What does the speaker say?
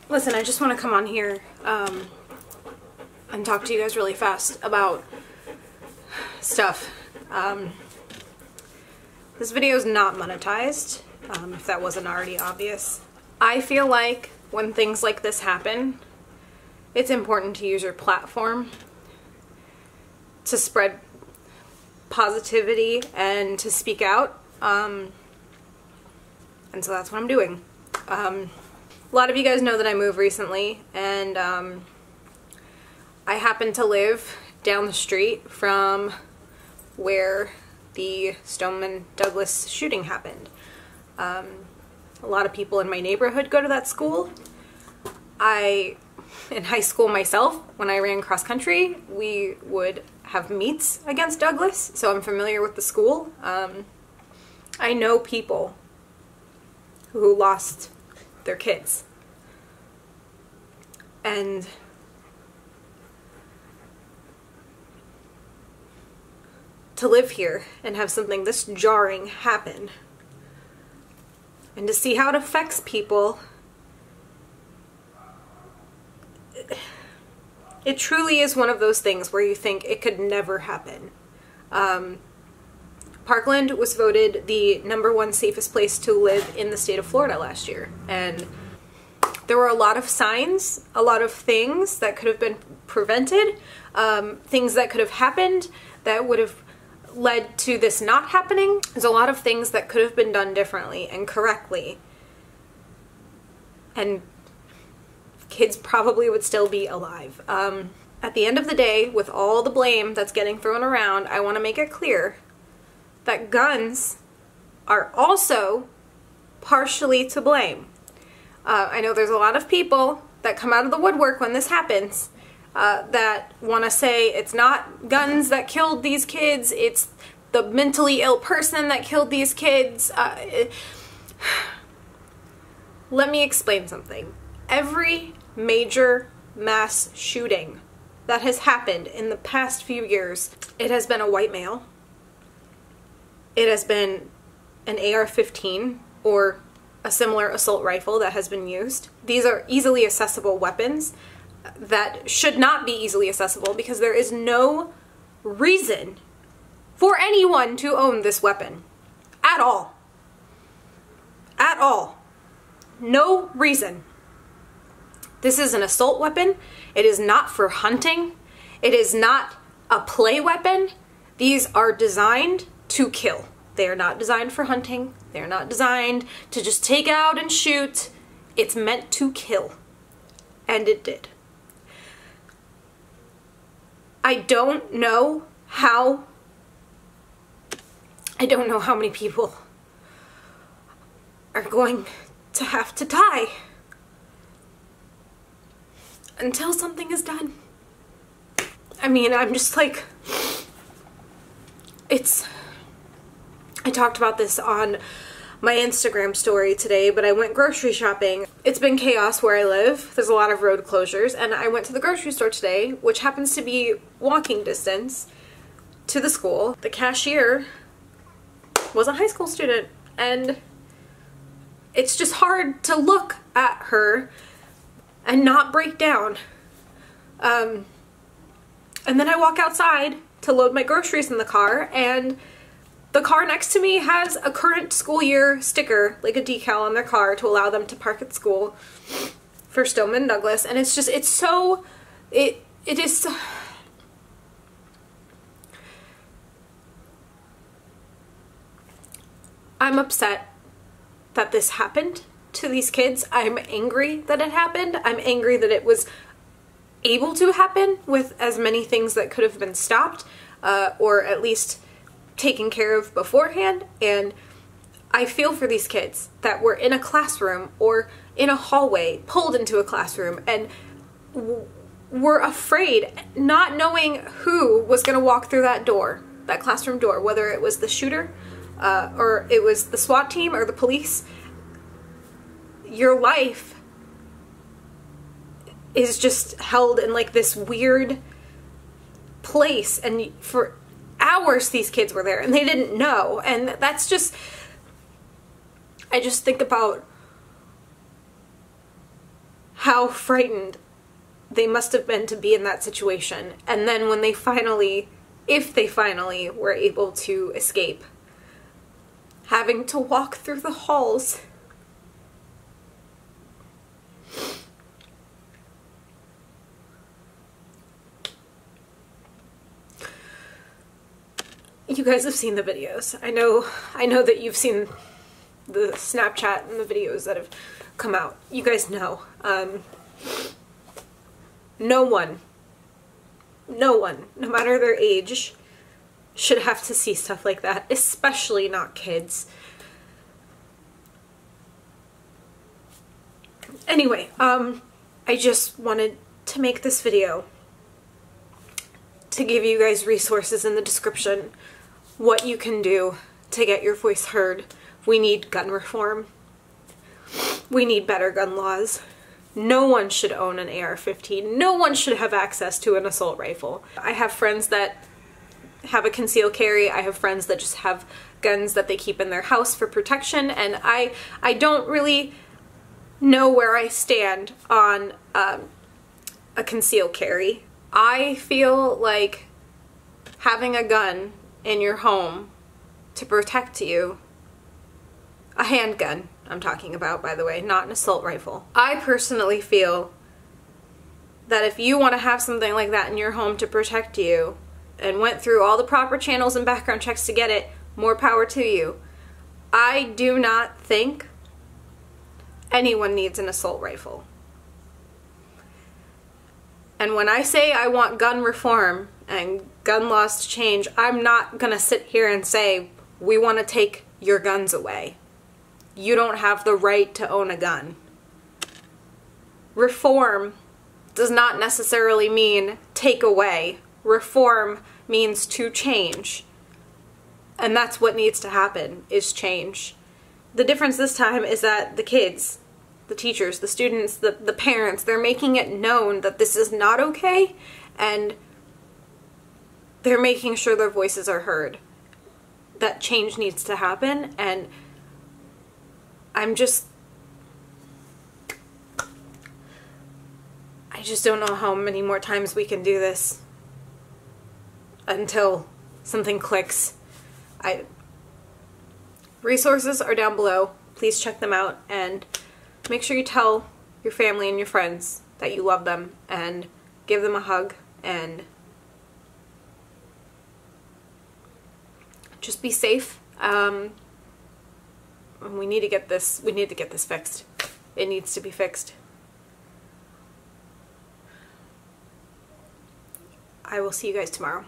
Listen, I just want to come on here and talk to you guys really fast about stuff. This video is not monetized, if that wasn't already obvious. I feel like when things like this happen, it's important to use your platform to spread positivity and to speak out. And so that's what I'm doing. A lot of you guys know that I moved recently, and I happen to live down the street from where the Stoneman Douglas shooting happened. A lot of people in my neighborhood go to that school. In high school myself, when I ran cross country, we would have meets against Douglas, so I'm familiar with the school. I know people who lost their kids. And to live here and have something this jarring happen, and to see how it affects people, it truly is one of those things where you think it could never happen. Parkland was voted the #1 safest place to live in the state of Florida last year, and there were a lot of signs, a lot of things that could have been prevented, things that could have happened that would have led to this not happening. There's a lot of things that could have been done differently and correctly, and kids probably would still be alive. At the end of the day, with all the blame that's getting thrown around, I want to make it clear that guns are also partially to blame. I know there's a lot of people that come out of the woodwork when this happens that want to say it's not guns that killed these kids, it's the mentally ill person that killed these kids. Let me explain something. Every major mass shooting that has happened in the past few years, it has been a white male. It has been an AR-15 or a similar assault rifle that has been used. These are easily accessible weapons that should not be easily accessible because there is no reason for anyone to own this weapon. At all. At all. No reason. This is an assault weapon. It is not for hunting. It is not a play weapon. These are designed to kill. They are not designed for hunting. They are not designed to just take out and shoot. It's meant to kill. And it did. I don't know how many people are going to have to die until something is done. I mean, I'm just like, I talked about this on my Instagram story today, but I went grocery shopping. It's been chaos where I live. There's a lot of road closures, and I went to the grocery store today, which happens to be walking distance to the school. The cashier was a high school student, and it's just hard to look at her and not break down. And then I walk outside to load my groceries in the car, and the car next to me has a current school year sticker, like a decal on their car to allow them to park at school for Stoneman Douglas. And it is so, I'm upset that this happened to these kids. I'm angry that it happened. I'm angry that it was able to happen with as many things that could have been stopped, or at least taken care of beforehand. And I feel for these kids that were in a classroom or in a hallway, pulled into a classroom, and were afraid, not knowing who was going to walk through that door, that classroom door, whether it was the shooter or it was the SWAT team or the police. Your life is just held in like this weird place, and for hours these kids were there and they didn't know. And that's just, I just think about how frightened they must have been to be in that situation. And then when they finally, if they finally were able to escape, having to walk through the halls. You guys have seen the videos. I know that you've seen the Snapchat and the videos that have come out. You guys know. No one, no matter their age, should have to see stuff like that, especially not kids. Anyway, I just wanted to make this video to give you guys resources in the description, what you can do to get your voice heard. We need gun reform. We need better gun laws. No one should own an AR-15. No one should have access to an assault rifle. I have friends that have a concealed carry. I have friends that just have guns that they keep in their house for protection, and I don't really know where I stand on a concealed carry. I feel like having a gun in your home to protect you, a handgun I'm talking about, by the way, not an assault rifle. I personally feel that if you want to have something like that in your home to protect you and went through all the proper channels and background checks to get it, more power to you. I do not think anyone needs an assault rifle. And when I say I want gun reform and gun laws to change, I'm not gonna sit here and say we want to take your guns away. You don't have the right to own a gun. Reform does not necessarily mean take away. Reform means to change. And that's what needs to happen, is change. The difference this time is that the kids, the teachers, the students, the parents, they're making it known that this is not okay, and they're making sure their voices are heard. That change needs to happen, and I just don't know how many more times we can do this until something clicks. Resources are down below. Please check them out, and make sure you tell your family and your friends that you love them, and give them a hug, and just be safe. We need to get this fixed. It needs to be fixed. I will see you guys tomorrow.